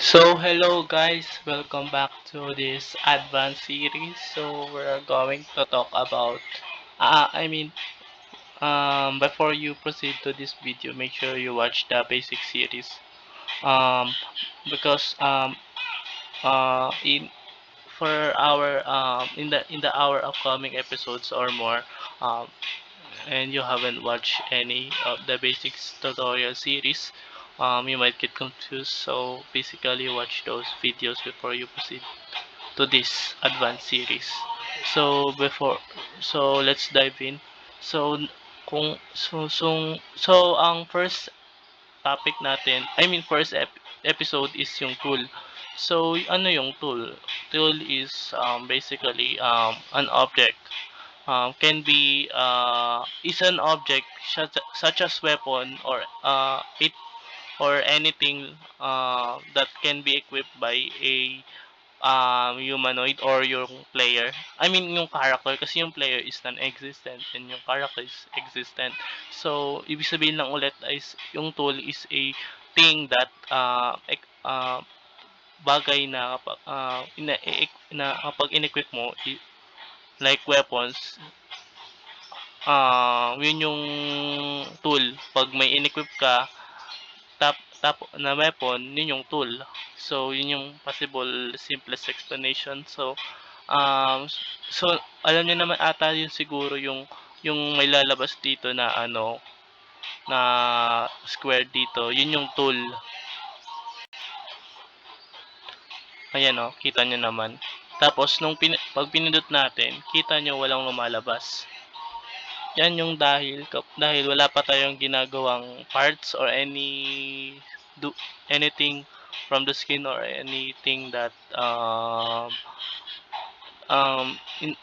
So hello guys, welcome back to this advanced series. So we're going to talk about before you proceed to this video, make sure you watch the basic series. Um because in for our in the our upcoming episodes or more, um and you haven't watched any of the basics tutorial series, you might get confused. So basically watch those videos before you proceed to this advanced series. So before so let's dive in. So kung ang first topic natin, first episode is yung tool. So ano yung tool? Tool is basically an object. Can be is an object such as weapon or it or anything that can be equipped by a humanoid or yung player. Yung character kasi yung player is non-existent and yung character is existent. So, ibig sabihin lang ulit is yung tool is a thing that bagay na kapag kapag in-equip mo like weapons, yun yung tool. Pag may in-equip ka tap na weapon, yun yung tool. So, yun yung possible simplest explanation. So, so alam niyo naman ata yun siguro yung may lalabas dito na na square dito, yun yung tool. Ayan kita niyo naman. Tapos pag pinindot natin, kita niyo walang lumalabas. Yan yung dahil wala pa tayong ginagawang parts or do anything from the skin or anything that um in,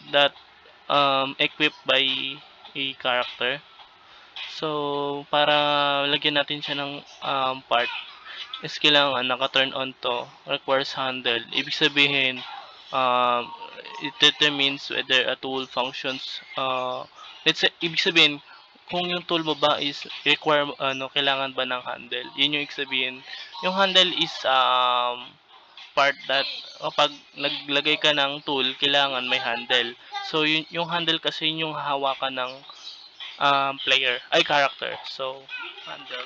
that equipped by a character. So para lagyan natin siya ng part is kailangan naka-turn on to, requires handle. Ibig sabihin it determines whether a tool functions let's say ibig sabihin kung yung tool mo ba is kailangan ba ng handle. Yun yung ibig sabihin. Yung handle is part that kapag naglagay ka ng tool, kailangan may handle. So yung handle kasi yun yung hahawakan ng player ay character. So handle.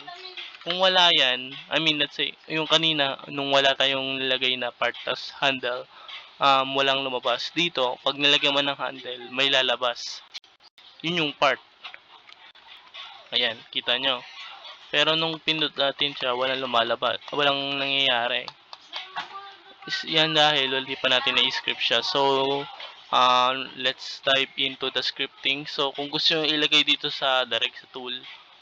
Kung wala yan, let's say yung kanina nung wala tayong nilagay na part tas handle, walang lumabas. Dito, pag nilagyan mo ng handle, may lalabas. Yun yung part. Ayan, kita nyo. Pero nung pindot natin siya, walang lumalabas. Walang nangyayari. Yan dahil hindi pa natin na-script siya. So, let's dive into the scripting. So, kung gusto nyo ilagay dito sa direct sa tool,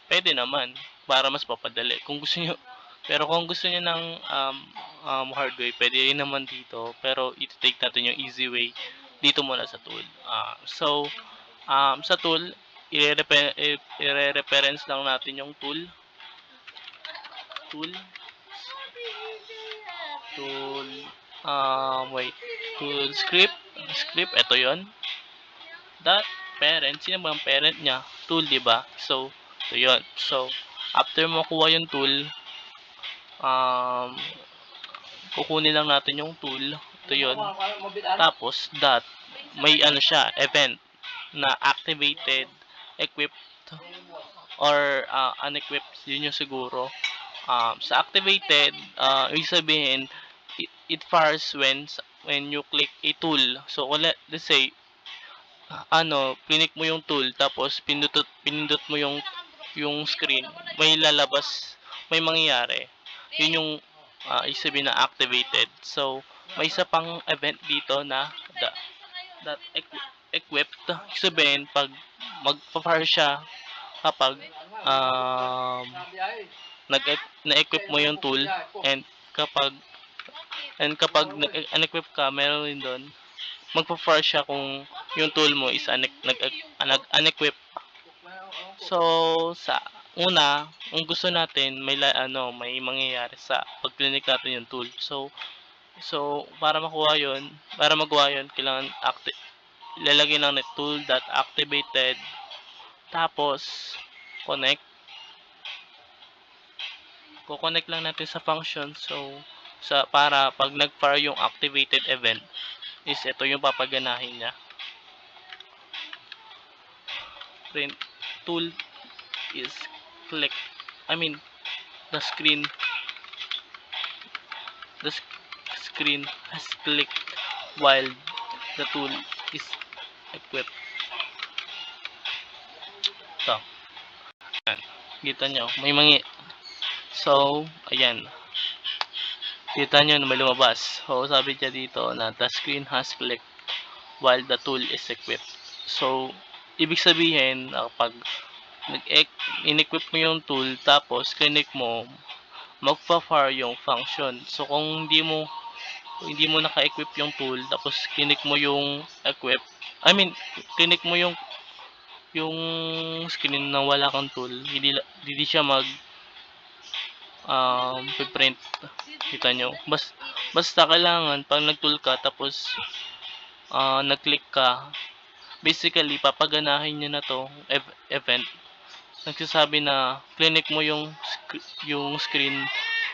pwede naman para mas papadali. Kung gusto nyo, pero kung gusto nyo ng hard way, pwede rin naman dito. Pero iti-take natin yung easy way dito muna sa tool. Sa tool, i-reference lang natin yung tool. Tool. Tool. Wait. Tool script. Script, ito yon. That parent, sino ba ang parent niya? Tool, di ba? So, ito yon. So, after mo kuha yung tool, um, kukunin lang natin yung tool. Ito yon. Tapos, that, may siya, event na activated, equipped, or unequipped, yun yung siguro. Sa activated, ibig sabihin, it fires when you click a tool. So, let's say, click mo yung tool, tapos pinindot mo yung screen, may lalabas, may mangyayari. Yun yung ibig sabihin na activated. So, may isa pang event dito na that equipped. Ibig sabihin, pag magpa-fire siya kapag um, na-equip mo yung tool and kapag nag-unequip ka, meron din doon magpa-fire siya kung yung tool mo is unequip. So sa una, kung gusto natin may mangyayari sa pag-click natin yung tool. So para magawa yon, kailangan ilalagay lang na tool that activated, tapos connect. Ko-connect lang natin sa function. So para pag nag-fire yung activated event is ito yung papaganahin niya. Print tool is click. The screen has clicked while the tool is equipped. Ito. Ayan. Kita nyo, may mangi. So, ayan. Kita nyo na may lumabas. So, sabi niya dito na the screen has clicked while the tool is equipped. So, ibig sabihin, kapag in-equip mo yung tool, tapos clinic mo, magpa-fire yung function. So, kung hindi mo naka-equip yung tool, tapos clinic mo yung equip, clinic mo yung screen na wala kang tool, hindi siya print. Kita nyo, basta kailangan pag nag-tool ka tapos nag-click ka, basically papaganahin niya na to event. Nagsasabi na clinic mo yung screen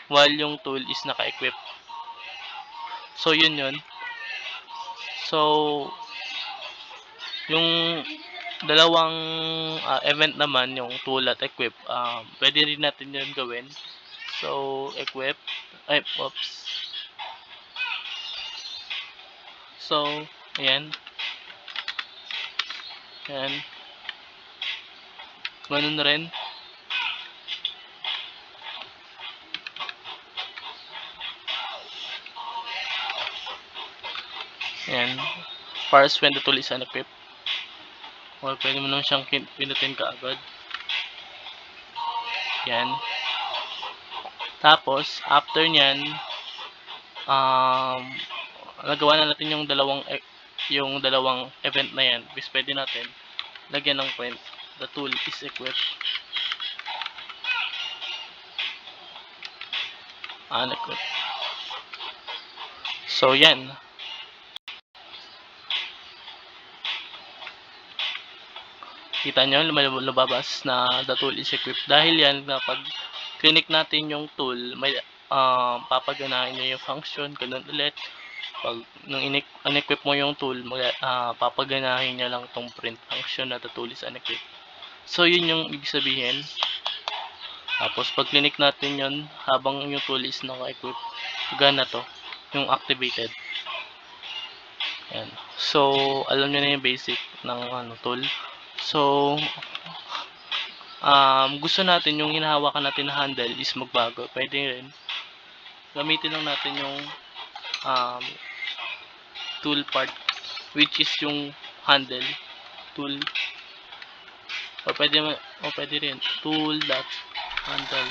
while yung tool is naka-equip. So yun. So yung dalawang event naman, yung tool at equip, pwede rin natin yun gawin. So equip, so ayan, ganun rin. Ayan, fires when the tool is unequipped, or pwede mo naman siyang pinutin ka agad. Yan. Tapos after nyan, nagawa na natin yung dalawang event na yan. Pwede natin lagyan ng print the tool is equipped, unequipped. So yan, kita nyo lumabas na the tool is equipped. Dahil yan, kapag clinic natin yung tool, may papaganahin nyo yung function. Ganun ulit, pag nung unequip mo yung tool, papaganahin niya lang tong print function na the tool is unequipped. So yun yung ibig sabihin. Tapos pag clinic natin yun, habang yung tool is naka-equip, gana to, yung activated. Ayan. So alam nyo na yung basic ng tool. So gusto natin yung hinahawakan natin na handle is magbago, pwede rin gamitin lang natin yung tool part, which is yung handle tool, o pwede rin tool dot handle.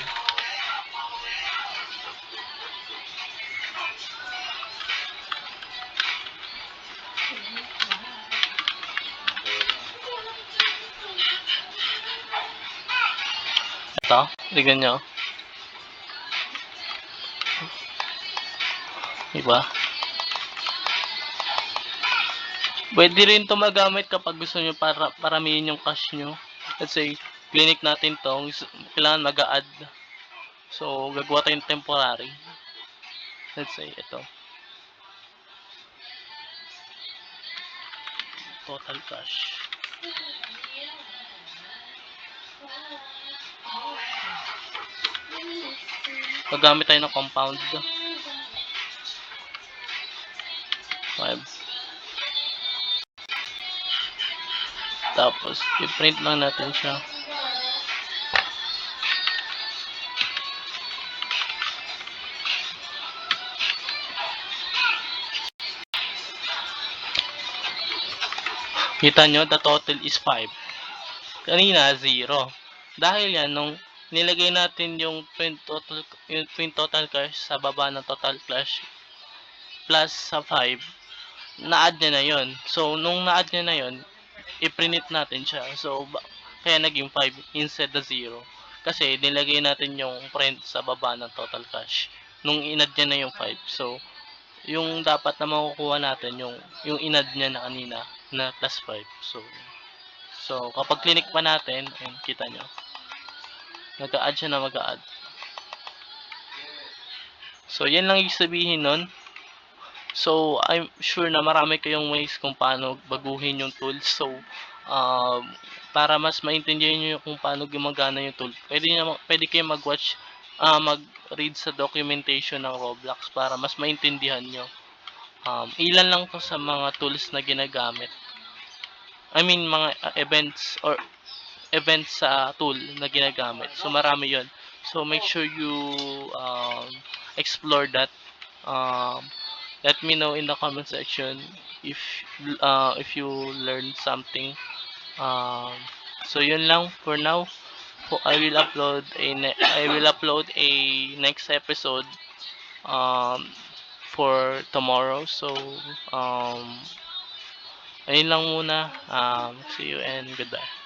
Ito, tignan nyo, diba? Pwede rin ito magamit kapag gusto nyo para paramihin yung cache nyo. Let's say, clinic natin to, kailangan mag-add. So, gagawa tayong temporary. Let's say, ito. Total cache. Gagamit tayo ng compound. 5. Tapos, i-print lang natin siya. Kita nyo, the total is 5. Kanina, 0. Dahil yan, nung nilagay natin yung print total cache sa baba ng total cache plus sa 5, na-add niya na yon. So, nung na-add niya na yon, i-print natin siya. So, kaya naging 5 instead of 0. Kasi nilagay natin yung print sa baba ng total cache nung in-add niya na yung 5. So, yung dapat na makukuha natin yung in-add niya na kanina na plus 5. So kapag clinic pa natin, ayun, kita nyo, mag-a-add siya na mag-a-add. So, yan lang ibig sabihin nun. So, I'm sure na marami kayong ways kung paano baguhin yung tools. So, um, para mas maintindihan niyo kung paano gumagana yung tool, pwede kayong mag-watch, mag-read sa documentation ng Roblox para mas maintindihan niyo. Ilan lang 'to sa mga tools na ginagamit. I mean, mga events sa tool na ginagamit. So, marami yon. So, make sure you explore that. Um, Let me know in the comment section if if you learned something. Um, so yun lang for now. I will upload a next episode um for tomorrow. So um ayun lang muna. See you and goodbye.